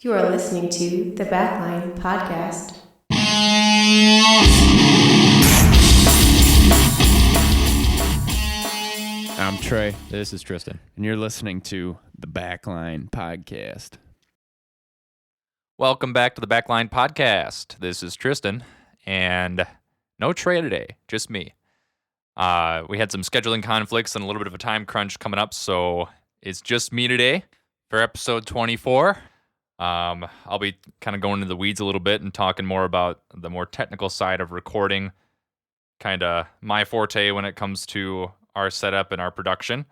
You are listening to the Backline podcast. I'm Trey, This is Tristan. and you're listening to the Backline podcast. Welcome back to the Backline podcast. This is Tristan, and no Trey today, just me. We had some scheduling conflicts and a little bit of a time crunch coming up, so it's just me today for episode 24. I'll be kind of going into the weeds a little bit and talking more about the more technical side of recording, kind of my forte when it comes to our setup and our production.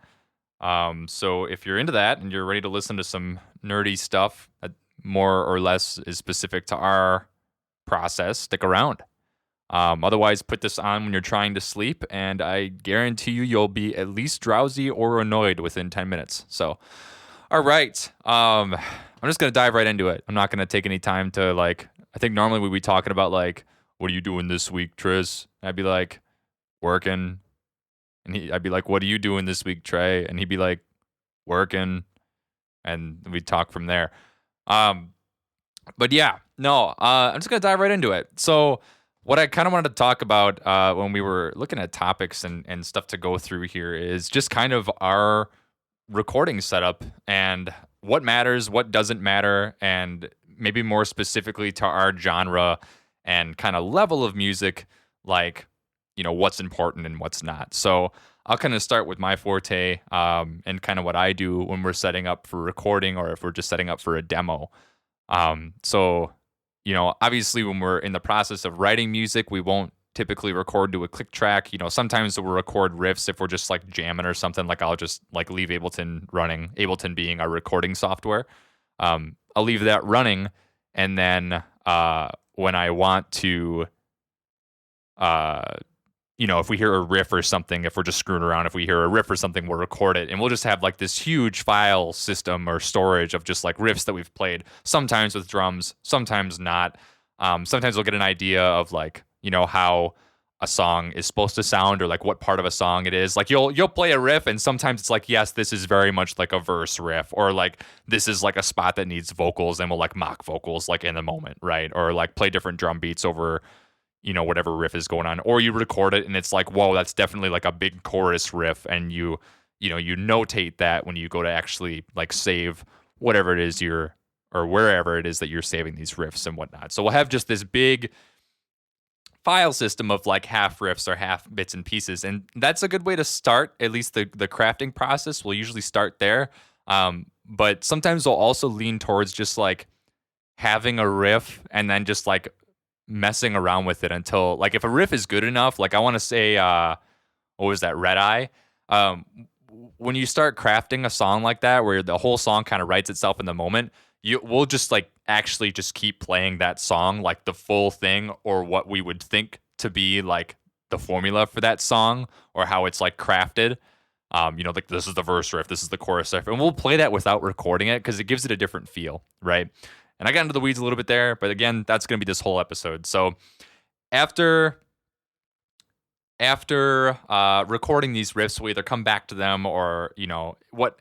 So if you're into that and you're ready to listen to some nerdy stuff that more or less is specific to our process, stick around. Otherwise, put this on when you're trying to sleep, and I guarantee you'll be at least drowsy or annoyed within 10 minutes. So, all right. I'm just going to dive right into it. I'm not going to take any time to, I think normally we'd be talking about, what are you doing this week, Tris? And I'd be like, working. And I'd be like, what are you doing this week, Trey? And he'd be like, working. And we'd talk from there. But yeah, no, I'm just going to dive right into it. So what I kind of wanted to talk about when we were looking at topics and stuff to go through here is just kind of our recording setup and what matters, what doesn't matter, and maybe more specifically to our genre and kind of level of music, what's important and what's not. So I'll kind of start with my forte and kind of what I do when we're setting up for recording or if we're just setting up for a demo. Obviously when we're in the process of writing music, we won't typically record to a click track. Sometimes we'll record riffs if we're just jamming or something. I'll just leave Ableton running, Ableton being our recording software. I'll leave that running, and then when I want to if we hear a riff or something, if we're just screwing around, if we hear a riff or something, we'll record it. And we'll just have this huge file system or storage of just riffs that we've played, sometimes with drums, sometimes not. Sometimes we'll get an idea of how a song is supposed to sound or what part of a song it is. You'll play a riff and sometimes it's yes, this is very much a verse riff, or this is a spot that needs vocals and we'll mock vocals in the moment, right? Or play different drum beats over whatever riff is going on, or you record it and it's whoa, that's definitely a big chorus riff, and you notate that when you go to actually save whatever it is or wherever it is that you're saving these riffs and whatnot. So we'll have just this big file system of half riffs or half bits and pieces, and that's a good way to start. At least the crafting process will usually start there, but sometimes we'll also lean towards just having a riff and then just messing around with it until if a riff is good enough, I want to say what was that, Red Eye, when you start crafting a song like that where the whole song kind of writes itself in the moment, we'll just actually just keep playing that song the full thing, or what we would think to be the formula for that song, or how it's crafted. This is the verse riff, this is the chorus riff, and we'll play that without recording it because it gives it a different feel, right? And I got into the weeds a little bit there, but again, that's going to be this whole episode. So after recording these riffs, we either come back to them or, what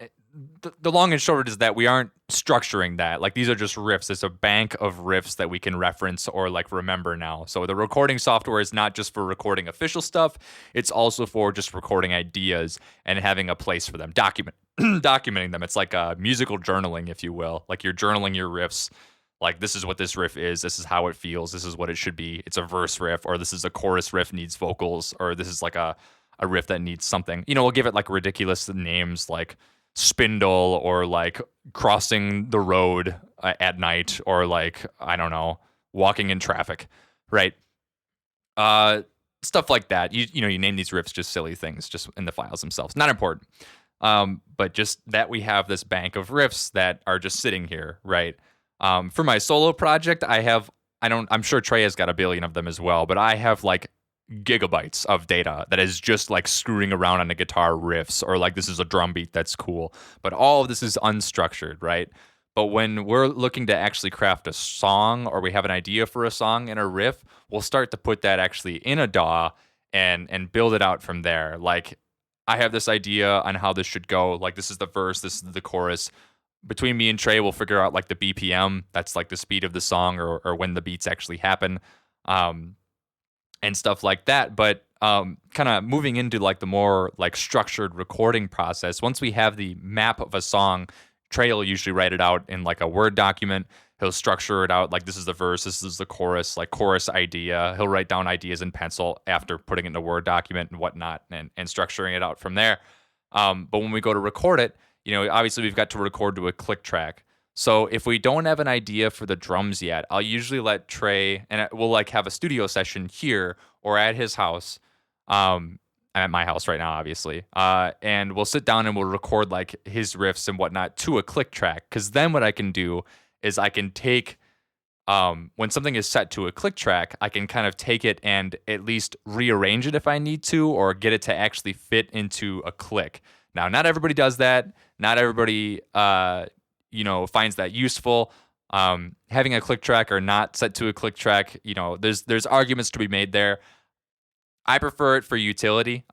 the long and short is that we aren't structuring that. These are just riffs. It's a bank of riffs that we can reference or remember now. So the recording software is not just for recording official stuff. It's also for just recording ideas and having a place for them, documenting them. It's musical journaling, if you will. You're journaling your riffs. This is what this riff is. This is how it feels. This is what it should be. It's a verse riff, or this is a chorus riff needs vocals, or this is a riff that needs something. We'll give it ridiculous names Spindle, or crossing the road at night, or I don't know, walking in traffic, right? Stuff like that. You name these riffs just silly things, just in the files themselves. Not important. But just that we have this bank of riffs that are just sitting here, right? For my solo project, I'm sure Trey has got a billion of them as well, but I have gigabytes of data that is just screwing around on the guitar riffs, or this is a drum beat that's cool, but all of this is unstructured, right? But when we're looking to actually craft a song, or we have an idea for a song and a riff, we'll start to put that actually in a DAW and build it out from there. I have this idea on how this should go. This is the verse, this is the chorus. between me and Trey, we'll figure out like the BPM. That's like the speed of the song or when the beats actually happen, and stuff like that. But kind of moving into like the more like structured recording process, once we have the map of a song, Trey will usually write it out in like a Word document. He'll structure it out like this is the verse, this is the chorus, like chorus idea. He'll write down ideas in pencil after putting it in a Word document and whatnot, and structuring it out from there. But when we go to record it, obviously we've got to record to a click track. So if we don't have an idea for the drums yet, I'll usually let Trey, and we'll like have a studio session here or at his house. I'm at my house right now, obviously. And we'll sit down and we'll record like his riffs and whatnot to a click track. Because then what I can do is I can take, when something is set to a click track, I can kind of take it and at least rearrange it if I need to, or get it to actually fit into a click. Now, not everybody does that. Not everybody, finds that useful. Having a click track or not set to a click track, there's arguments to be made there. I prefer it for utility.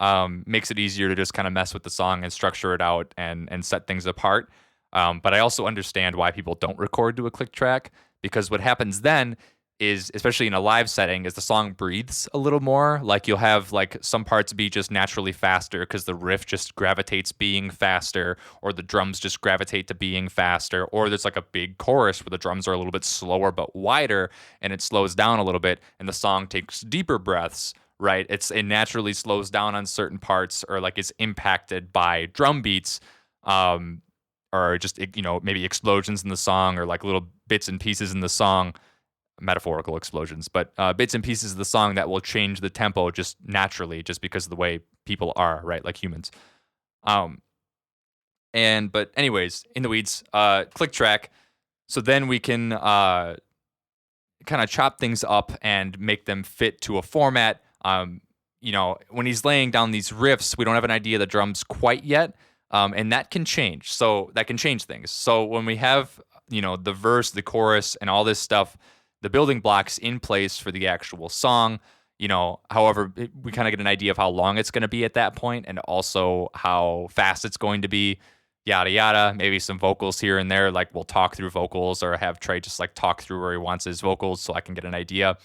Makes it easier to just kind of mess with the song and structure it out and set things apart. But I also understand why people don't record to a click track, because what happens then is, especially in a live setting, is the song breathes a little more. Like you'll have like some parts be just naturally faster because the riff just gravitates being faster, or the drums just gravitate to being faster, or there's like a big chorus where the drums are a little bit slower but wider and it slows down a little bit and the song takes deeper breaths. Right, it naturally slows down on certain parts, or like is impacted by drum beats, or just maybe explosions in the song, or like little bits and pieces in the song, metaphorical explosions, but bits and pieces of the song that will change the tempo just naturally, just because of the way people are, right, like humans. But anyways, in the weeds, click track. So then we can kind of chop things up and make them fit to a format. When he's laying down these riffs, we don't have an idea of the drums quite yet. And that can change. So that can change things. So when we have, the verse, the chorus, and all this stuff, the building blocks in place for the actual song, however, we kind of get an idea of how long it's going to be at that point, and also how fast it's going to be, yada, yada. Maybe some vocals here and there, like we'll talk through vocals, or have Trey just like talk through where he wants his vocals so I can get an idea.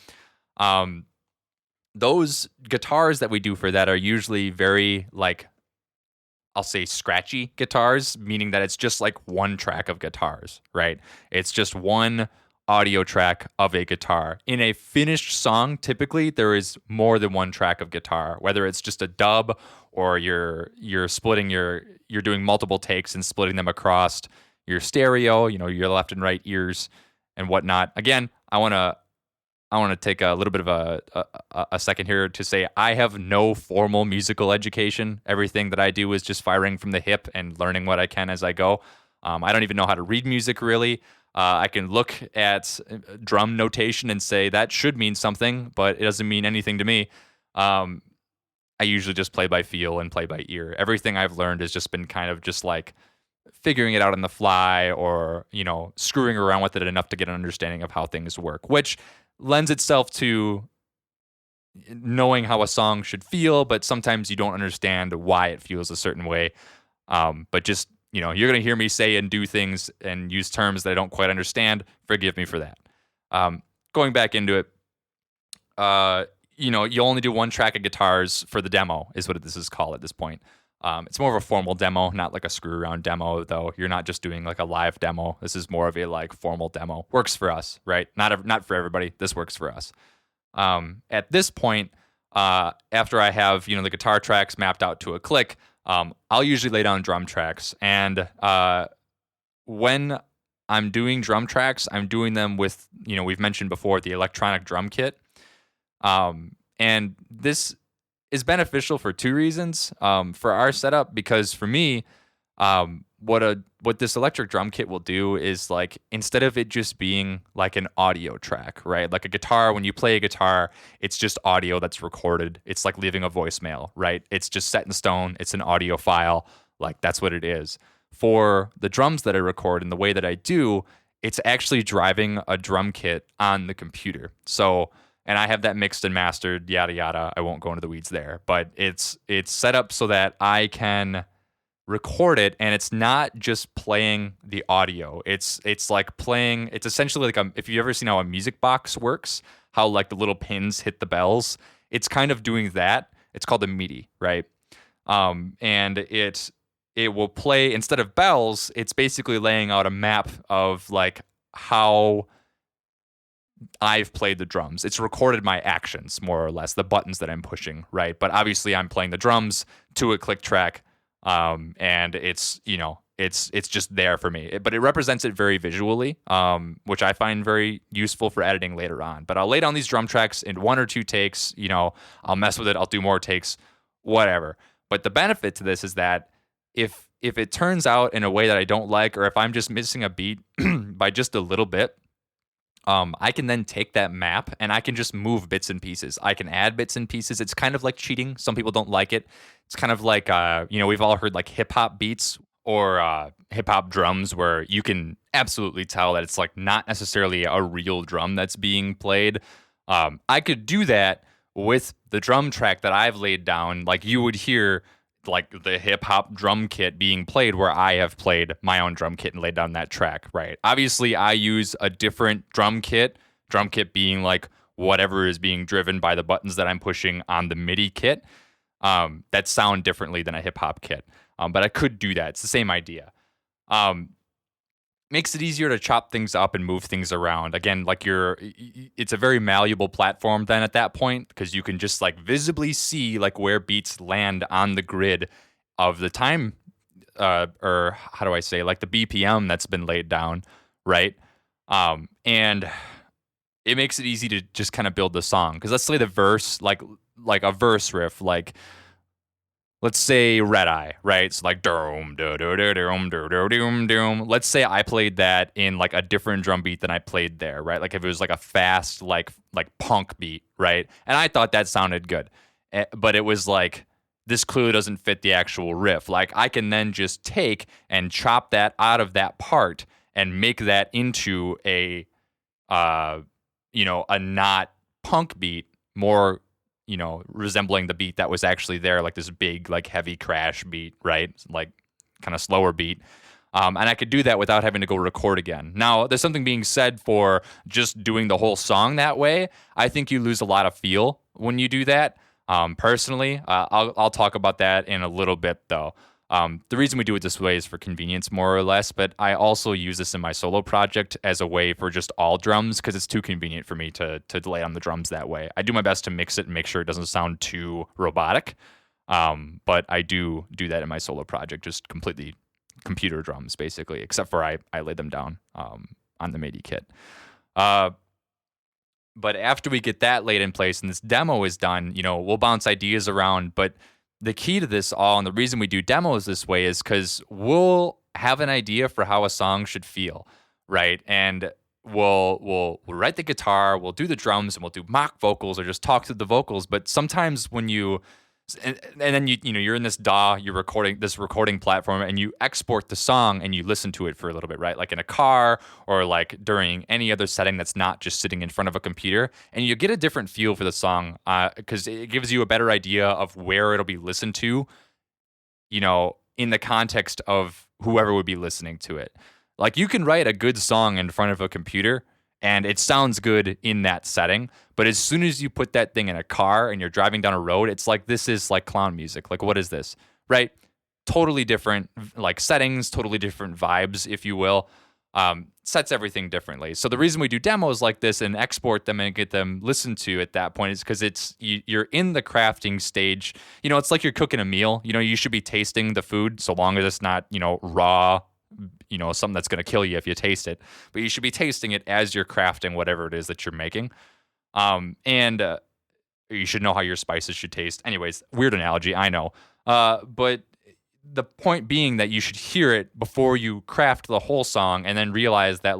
Those guitars that we do for that are usually very, like, I'll say scratchy guitars, meaning that it's just like one track of guitars, right? It's just one audio track of a guitar. In a finished song, typically there is more than one track of guitar, whether it's just a dub or you're splitting you're doing multiple takes and splitting them across your stereo, your left and right ears and whatnot. Again, I want to take a little bit of a second here to say I have no formal musical education. Everything that I do is just firing from the hip and learning what I can as I go. I don't even know how to read music, really. I can look at drum notation and say that should mean something, but it doesn't mean anything to me. I usually just play by feel and play by ear. Everything I've learned has just been kind of just like figuring it out on the fly, or, screwing around with it enough to get an understanding of how things work, which lends itself to knowing how a song should feel, but sometimes you don't understand why it feels a certain way. But just, you're going to hear me say and do things and use terms that I don't quite understand. Forgive me for that. Going back into it, you only do one track of guitars for the demo, is what this is called at this point. It's more of a formal demo, not like a screw around demo, though. You're not just doing like a live demo. This is more of a like formal demo. Works for us, right? Not for everybody. This works for us. At this point, after I have, the guitar tracks mapped out to a click, I'll usually lay down drum tracks. And when I'm doing drum tracks, I'm doing them with, we've mentioned before, the electronic drum kit. And this is beneficial for two reasons. For our setup, because for me, what this electric drum kit will do is, like, instead of it just being like an audio track, right? Like a guitar, when you play a guitar, it's just audio that's recorded. It's like leaving a voicemail, right? It's just set in stone. It's an audio file. Like, that's what it is. For the drums that I record and the way that I do, it's actually driving a drum kit on the computer. So, and I have that mixed and mastered, yada, yada. I won't go into the weeds there, but it's set up so that I can record it, and it's not just playing the audio. It's like playing. It's essentially like if you ever seen how a music box works, how like the little pins hit the bells. It's kind of doing that. It's called a MIDI, right? And it will play instead of bells. It's basically laying out a map of like how I've played the drums. It's recorded my actions, more or less, the buttons that I'm pushing, right? But obviously, I'm playing the drums to a click track, and it's it's just there for me. But it represents it very visually, which I find very useful for editing later on. But I'll lay down these drum tracks in 1 or 2 takes. I'll mess with it. I'll do more takes, whatever. But the benefit to this is that if it turns out in a way that I don't like, or if I'm just missing a beat by just a little bit, I can then take that map and I can just move bits and pieces. I can add bits and pieces. It's kind of like cheating. Some people don't like it. It's kind of like, we've all heard like hip hop beats or hip hop drums where you can absolutely tell that it's like not necessarily a real drum that's being played. I could do that with the drum track that I've laid down. Like you would hear like the hip hop drum kit being played where I have played my own drum kit and laid down that track, right? Obviously, I use a different drum kit being like whatever is being driven by the buttons that I'm pushing on the MIDI kit that sound differently than a hip hop kit. But I could do that. It's the same idea. Makes it easier to chop things up and move things around. Again, like it's a very malleable platform then at that point, because you can just like visibly see like where beats land on the grid of the time, or how do I say, like the BPM that's been laid down, right? And it makes it easy to just kind of build the song. Because let's say the verse, like a verse riff, like let's say Red Eye, right? So like doom, doom, doom, doom, doom. Let's say I played that in like a different drum beat than I played there, right? Like if it was like a fast, like punk beat, right? And I thought that sounded good, but it was like this clearly doesn't fit the actual riff. Like I can then just take and chop that out of that part and make that into a not punk beat, more resembling the beat that was actually there, like this big, like heavy crash beat, right? Like kind of slower beat. And I could do that without having to go record again. Now, there's something being said for just doing the whole song that way. I think you lose a lot of feel when you do that. Personally, I'll talk about that in a little bit, though. The reason we do it this way is for convenience, more or less, but I also use this in my solo project as a way for just all drums because it's too convenient for me to lay on the drums that way. I do my best to mix it and make sure it doesn't sound too robotic, but I do that in my solo project, just completely computer drums, basically, except for I lay them down on the MIDI kit. But after we get that laid in place and this demo is done, we'll bounce ideas around, but the key to this all, and the reason we do demos this way, is because we'll have an idea for how a song should feel, right? And we'll write the guitar, we'll do the drums, and we'll do mock vocals or just talk through the vocals. But sometimes when and then you're in this DAW, you're recording this recording platform, and you export the song and you listen to it for a little bit, right? Like in a car or like during any other setting that's not just sitting in front of a computer, and you get a different feel for the song because it gives you a better idea of where it'll be listened to, in the context of whoever would be listening to it. Like you can write a good song in front of a computer and it sounds good in that setting. But as soon as you put that thing in a car and you're driving down a road, it's like, this is like clown music. Like, what is this? Right? Totally different like settings, totally different vibes, if you will. Sets everything differently. So the reason we do demos like this and export them and get them listened to at that point is because you're in the crafting stage. It's like you're cooking a meal. You should be tasting the food so long as it's not, raw, something that's going to kill you if you taste it. But you should be tasting it as you're crafting whatever it is that you're making. And you should know how your spices should taste. Anyways, weird analogy, I know. But the point being that you should hear it before you craft the whole song and then realize that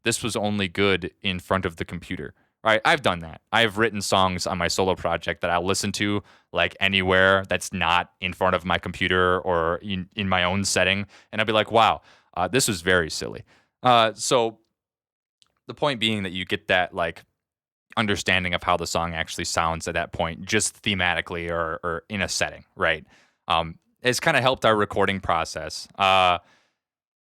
this was only good in front of the computer. All right, I've done that. I've written songs on my solo project that I'll listen to like anywhere that's not in front of my computer or in my own setting. And I'll be like, wow, this was very silly. So the point being that you get that like understanding of how the song actually sounds at that point, just thematically or in a setting, right? has kind of helped our recording process.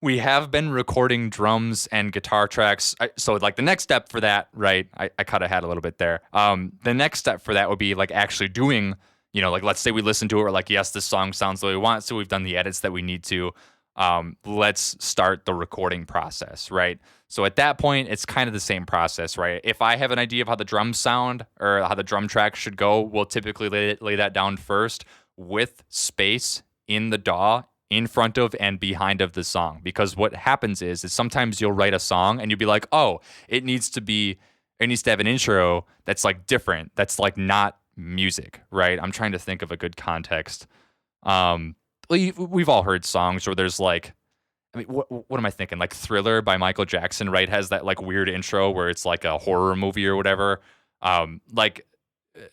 We have been recording drums and guitar tracks. So like the next step for that, right? I cut ahead a little bit there. The next step for that would be like actually doing, like let's say we listen to it, we're like, yes, this song sounds the way we want. So we've done the edits that we need to. Let's start the recording process, right? So at that point, it's kind of the same process, right? If I have an idea of how the drums sound or how the drum track should go, we'll typically lay that down first with space in the DAW in front of and behind of the song. Because what happens is sometimes you'll write a song and you'll be like, oh, it needs to have an intro that's like different. That's like not music, right? I'm trying to think of a good context. We've all heard songs where there's like, I mean, what am I thinking? Like Thriller by Michael Jackson, right? Has that like weird intro where it's like a horror movie or whatever. Like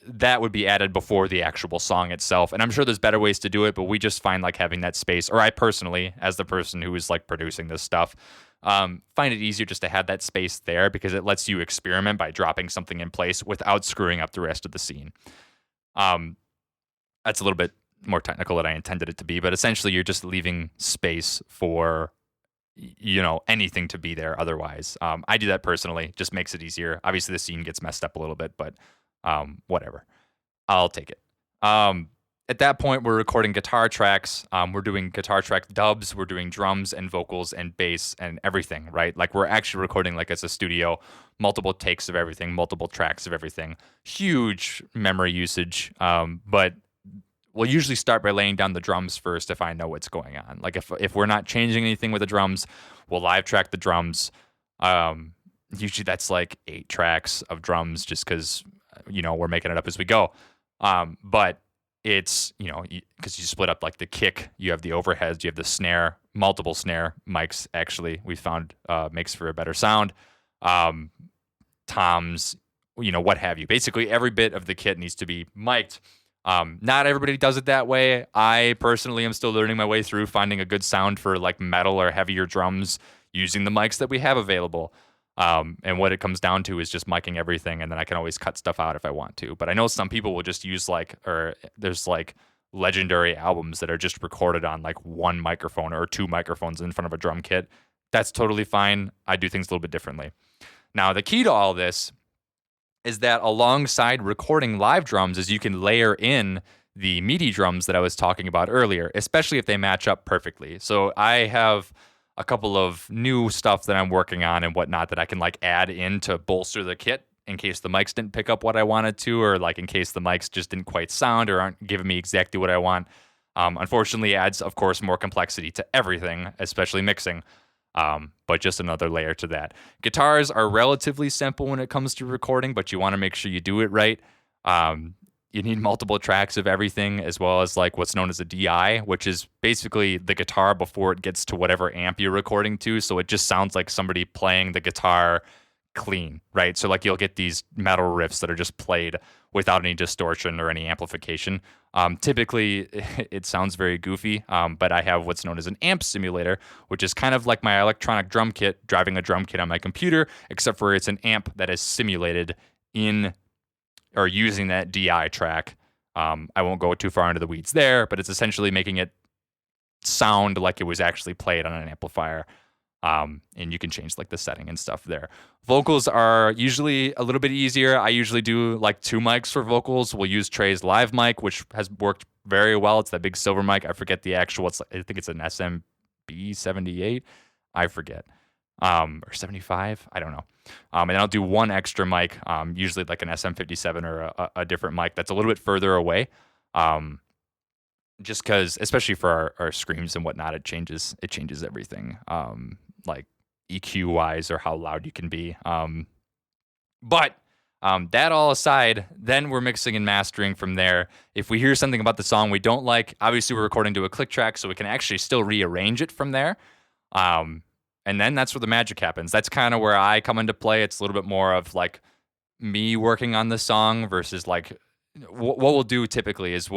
that would be added before the actual song itself. And I'm sure there's better ways to do it, but we just find like having that space, or I personally, as the person who is like producing this stuff, find it easier just to have that space there because it lets you experiment by dropping something in place without screwing up the rest of the scene. That's a little bit more technical than I intended it to be, but essentially you're just leaving space for, anything to be there otherwise. I do that personally, just makes it easier. Obviously the scene gets messed up a little bit, but whatever. I'll take it. At that point, we're recording guitar tracks. We're doing guitar track dubs. We're doing drums and vocals and bass and everything, right? Like we're actually recording like it's a studio, multiple takes of everything, multiple tracks of everything. Huge memory usage, but we'll usually start by laying down the drums first if I know what's going on. Like if we're not changing anything with the drums, we'll live track the drums. Usually that's like 8 tracks of drums just because, we're making it up as we go. But it's, because you split up like the kick, you have the overheads, you have the snare, multiple snare mics actually we found makes for a better sound. Toms, what have you. Basically every bit of the kit needs to be mic'd. Not everybody does it that way. I personally am still learning my way through finding a good sound for like metal or heavier drums using the mics that we have available. And what it comes down to is just micing everything, and then I can always cut stuff out if I want to. But I know some people will just use there's like legendary albums that are just recorded on like one microphone or 2 microphones in front of a drum kit. That's totally fine. I do things a little bit differently. Now, the key to all this is that alongside recording live drums is you can layer in the MIDI drums that I was talking about earlier, especially if they match up perfectly. So I have a couple of new stuff that I'm working on and whatnot that I can like add in to bolster the kit in case the mics didn't pick up what I wanted to, or like in case the mics just didn't quite sound or aren't giving me exactly what I want. Unfortunately, adds, of course, more complexity to everything, especially mixing. But just another layer to that. Guitars are relatively simple when it comes to recording, but you want to make sure you do it right. You need multiple tracks of everything, as well as like what's known as a D.I.Y, which is basically the guitar before it gets to whatever amp you're recording to. So it just sounds like somebody playing the guitar clean, right? So like you'll get these metal riffs that are just played without any distortion or any amplification. Typically, it sounds very goofy, but I have what's known as an amp simulator, which is kind of like my electronic drum kit, driving a drum kit on my computer, except for it's an amp that is simulated in or using that D.I.Y track. I won't go too far into the weeds there, but it's essentially making it sound like it was actually played on an amplifier. And you can change like the setting and stuff there. Vocals are usually a little bit easier. I usually do like 2 mics for vocals. We'll use Trey's live mic, which has worked very well. It's that big silver mic. I forget the actual, I think it's an SMB 78. I forget. Or 75. I don't know. And I'll do 1 extra mic, usually like an SM57 or a different mic that's a little bit further away. Just because, especially for our screams and whatnot, it changes everything. Like EQ wise or how loud you can be. But that all aside, then we're mixing and mastering from there. If we hear something about the song we don't like, obviously we're recording to a click track, so we can actually still rearrange it from there. And then that's where the magic happens. That's kind of where I come into play. It's a little bit more of like me working on the song versus like what we'll do typically is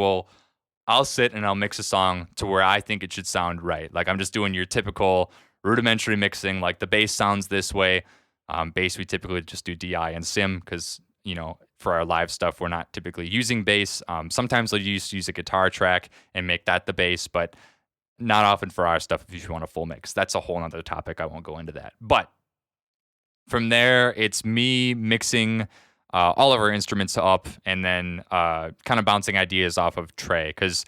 I'll sit and I'll mix a song to where I think it should sound right. Like I'm just doing your typical rudimentary mixing, like the bass sounds this way. Bass, we typically just do DI and sim because, for our live stuff, we're not typically using bass. Sometimes they'll use a guitar track and make that the bass, but not often for our stuff if you want a full mix. That's a whole other topic. I won't go into that. But from there, it's me mixing all of our instruments up and then kind of bouncing ideas off of Trey. Because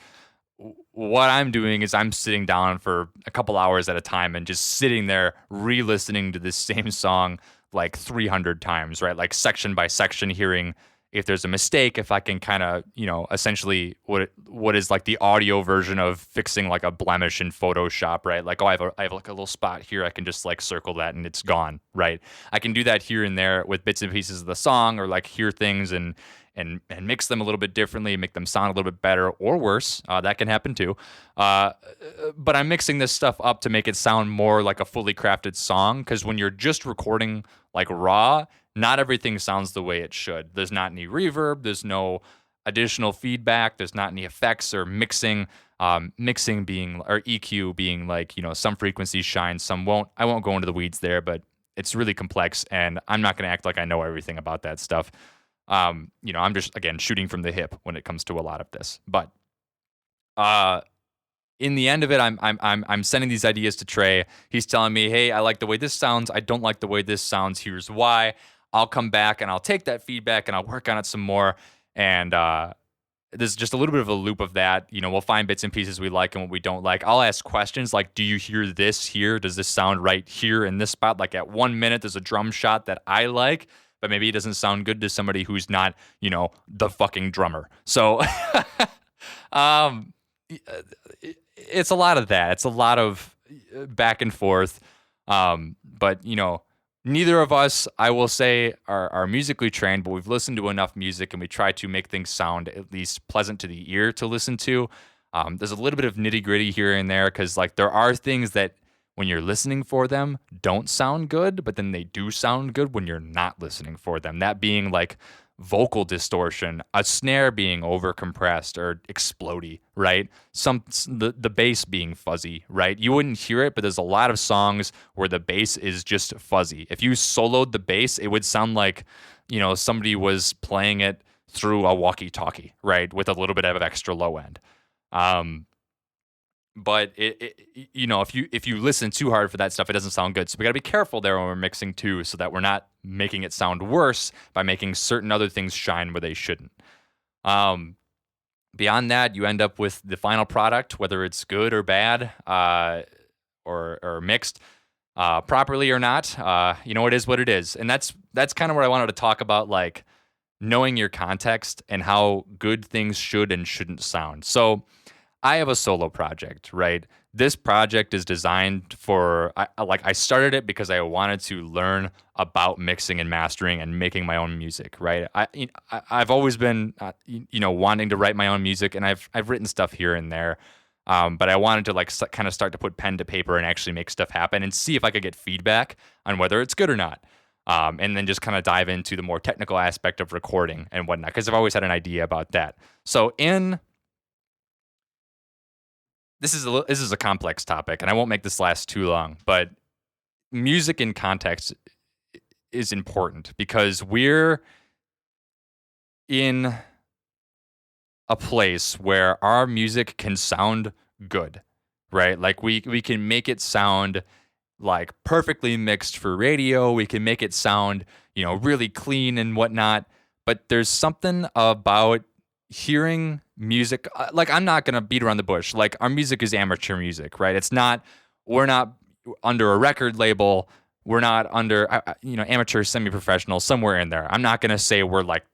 what I'm doing is I'm sitting down for a couple hours at a time and just sitting there re-listening to this same song like 300 times, right? Like section by section, hearing if there's a mistake, if I can kind of, essentially what is like the audio version of fixing like a blemish in Photoshop, right? Like, I have like a little spot here. I can just like circle that and it's gone, right? I can do that here and there with bits and pieces of the song, or like hear things and mix them a little bit differently, make them sound a little bit better or worse. That can happen too. But I'm mixing this stuff up to make it sound more like a fully crafted song, because when you're just recording like raw, not everything sounds the way it should. There's not any reverb. There's no additional feedback. There's not any effects or mixing. Mixing being, or EQ being like, some frequencies shine, some won't. I won't go into the weeds there, but it's really complex, and I'm not going to act like I know everything about that stuff. I'm just, again, shooting from the hip when it comes to a lot of this. But in the end of it, I'm sending these ideas to Trey. He's telling me, hey, I like the way this sounds. I don't like the way this sounds. Here's why. I'll come back and I'll take that feedback and I'll work on it some more. And there's just a little bit of a loop of that. We'll find bits and pieces we like and what we don't like. I'll ask questions like, do you hear this here? Does this sound right here in this spot? Like at 1 minute, there's a drum shot that I like, but maybe it doesn't sound good to somebody who's not, the fucking drummer. So it's a lot of that. It's a lot of back and forth. But, neither of us, I will say, are musically trained, but we've listened to enough music and we try to make things sound at least pleasant to the ear to listen to. There's a little bit of nitty gritty here and there, because like there are things that when you're listening for them don't sound good, but then they do sound good when you're not listening for them. That being like vocal distortion, a snare being overcompressed or explodey, right? The bass being fuzzy, right? You wouldn't hear it, but there's a lot of songs where the bass is just fuzzy. If you soloed the bass, it would sound like, somebody was playing it through a walkie-talkie, right? With a little bit of extra low end. But if you listen too hard for that stuff, it doesn't sound good. So we got to be careful there when we're mixing too, so that we're not making it sound worse by making certain other things shine where they shouldn't. Beyond that, you end up with the final product, whether it's good or bad, or mixed properly or not. It is what it is, and that's kind of what I wanted to talk about, like knowing your context and how good things should and shouldn't sound. So I have a solo project, right? This project is designed for, I started it because I wanted to learn about mixing and mastering and making my own music, right? I've always been, wanting to write my own music, and I've written stuff here and there, but I wanted to kind of start to put pen to paper and actually make stuff happen and see if I could get feedback on whether it's good or not. And then just kind of dive into the more technical aspect of recording and whatnot, because I've always had an idea about that. So This is a complex topic, and I won't make this last too long, but music in context is important, because we're in a place where our music can sound good, right? Like we can make it sound like perfectly mixed for radio. We can make it sound, really clean and whatnot, but there's something about hearing music, like I'm not going to beat around the bush. Like our music is amateur music, right? We're not under a record label. We're not under, amateur, semi-professional, somewhere in there. I'm not going to say we're like,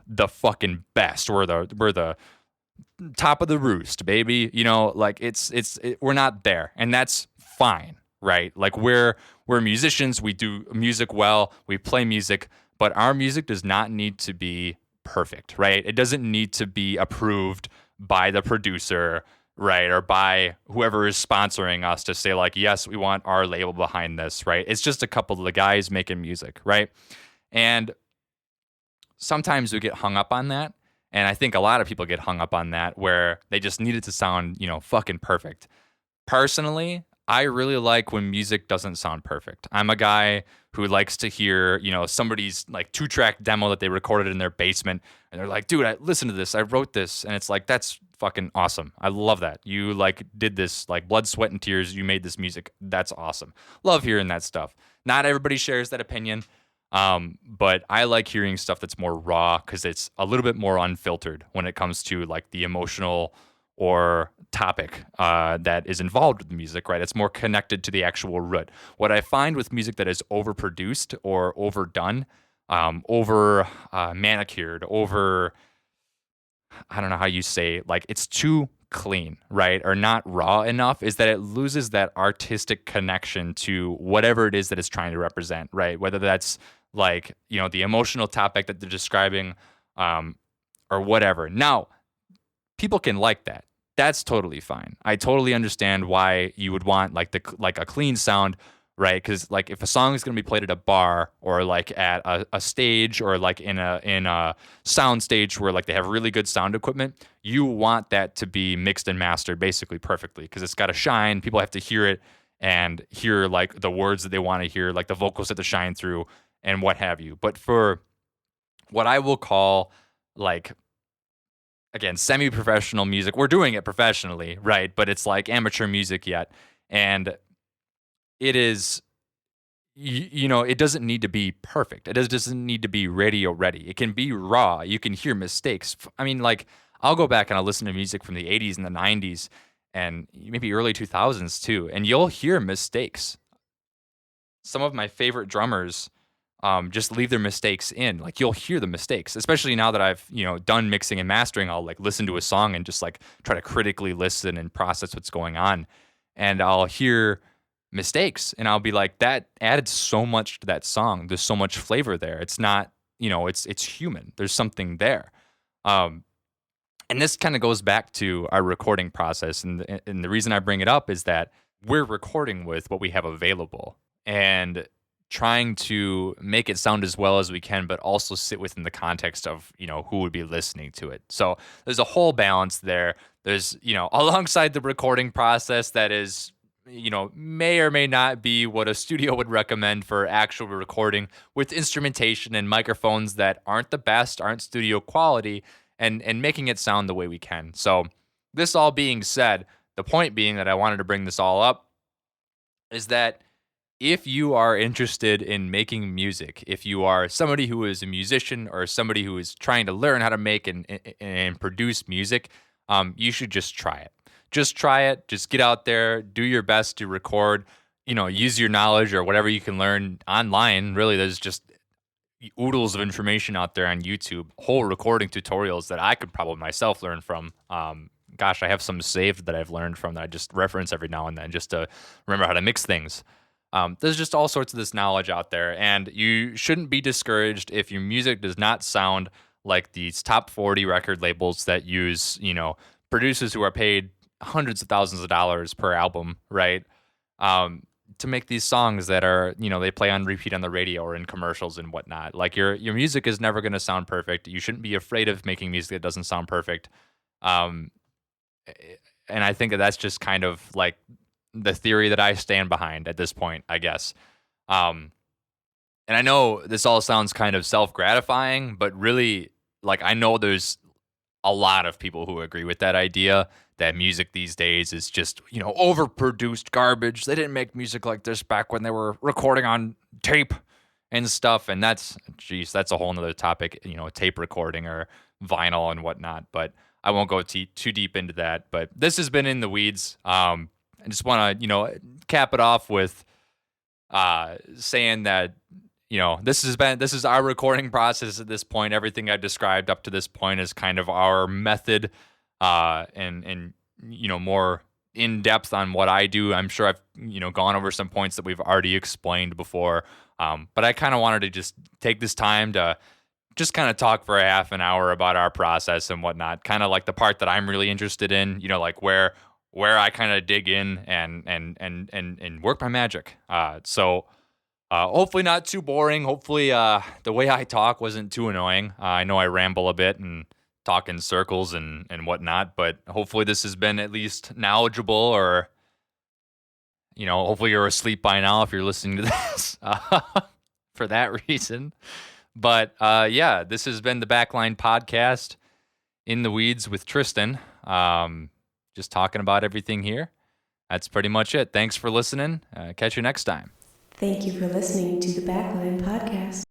the fucking best. We're the top of the roost, baby. We're not there, and that's fine, right? Like we're musicians. We do music well. We play music, but our music does not need to be perfect, right? It doesn't need to be approved by the producer, right? Or by whoever is sponsoring us to say like, yes, we want our label behind this, right? It's just a couple of the guys making music, right? And sometimes we get hung up on that. And I think a lot of people get hung up on that, where they just need it to sound, fucking perfect. Personally, I really like when music doesn't sound perfect. I'm a guy who likes to hear, somebody's like 2-track demo that they recorded in their basement, and they're like, dude, listen to this. I wrote this. And it's like, that's fucking awesome. I love that. You like did this, like blood, sweat, and tears. You made this music. That's awesome. Love hearing that stuff. Not everybody shares that opinion. But I like hearing stuff that's more raw because it's a little bit more unfiltered when it comes to like the emotional or topic that is involved with the music, right? It's more connected to the actual root. What I find with music that is overproduced or overdone, over manicured, over, I don't know how you say, like it's too clean, right? Or not raw enough, is that it loses that artistic connection to whatever it is that it's trying to represent, right? Whether that's like, the emotional topic that they're describing, or whatever. Now, people can like that. That's totally fine. I totally understand why you would want like a clean sound, right? Because like if a song is going to be played at a bar or like at a stage or like in a sound stage where like they have really good sound equipment, you want that to be mixed and mastered basically perfectly because it's got to shine. People have to hear it and hear like the words that they want to hear, like the vocals have to shine through and what have you. But for what I will call like, again, semi-professional music. We're doing it professionally, right? But it's like amateur music yet. And it is, it doesn't need to be perfect. It doesn't need to be radio ready. It can be raw. You can hear mistakes. I mean, like, I'll go back and I'll listen to music from the 80s and the 90s and maybe early 2000s too. And you'll hear mistakes. Some of my favorite drummers just leave their mistakes in. Like you'll hear the mistakes, especially now that I've, done mixing and mastering. I'll like listen to a song and just like try to critically listen and process what's going on. And I'll hear mistakes and I'll be like, that added so much to that song. There's so much flavor there. It's not, it's human. There's something there. And this kind of goes back to our recording process. And the reason I bring it up is that we're recording with what we have available. And trying to make it sound as well as we can, but also sit within the context of, who would be listening to it. So there's a whole balance there. There's, alongside the recording process that is, may or may not be what a studio would recommend for actual recording with instrumentation and microphones that aren't the best, aren't studio quality, and making it sound the way we can. So this all being said, the point being that I wanted to bring this all up is that if you are interested in making music, if you are somebody who is a musician or somebody who is trying to learn how to make and produce music, you should just try it. Just try it. Just get out there, do your best to record, use your knowledge or whatever you can learn online. Really, there's just oodles of information out there on YouTube, whole recording tutorials that I could probably myself learn from. Gosh, I have some saved that I've learned from that I just reference every now and then just to remember how to mix things. There's just all sorts of this knowledge out there, and you shouldn't be discouraged if your music does not sound like these top 40 record labels that use, producers who are paid hundreds of thousands of dollars per album, right? To make these songs that are, they play on repeat on the radio or in commercials and whatnot. Like your music is never going to sound perfect. You shouldn't be afraid of making music that doesn't sound perfect. And I think that that's just kind of like the theory that I stand behind at this point, I guess. And I know this all sounds kind of self-gratifying, but really, like, I know there's a lot of people who agree with that idea that music these days is just, overproduced garbage. They didn't make music like this back when they were recording on tape and stuff. And that's a whole nother topic, tape recording or vinyl and whatnot. But I won't go too deep into that. But this has been In the Weeds. I just want to, cap it off with saying that, this is our recording process at this point. Everything I've described up to this point is kind of our method, and more in depth on what I do. I'm sure I've, gone over some points that we've already explained before. But I kind of wanted to just take this time to just kind of talk for a half an hour about our process and whatnot. Kind of like the part that I'm really interested in, like where I kind of dig in and work my magic. So hopefully not too boring. Hopefully the way I talk wasn't too annoying. I know I ramble a bit and talk in circles and whatnot, but hopefully this has been at least knowledgeable or, hopefully you're asleep by now if you're listening to this for that reason. But yeah, this has been the Backline Podcast, In the Weeds with Tristan. Just talking about everything here. That's pretty much it. Thanks for listening. Catch you next time. Thank you for listening to the Backline Podcast.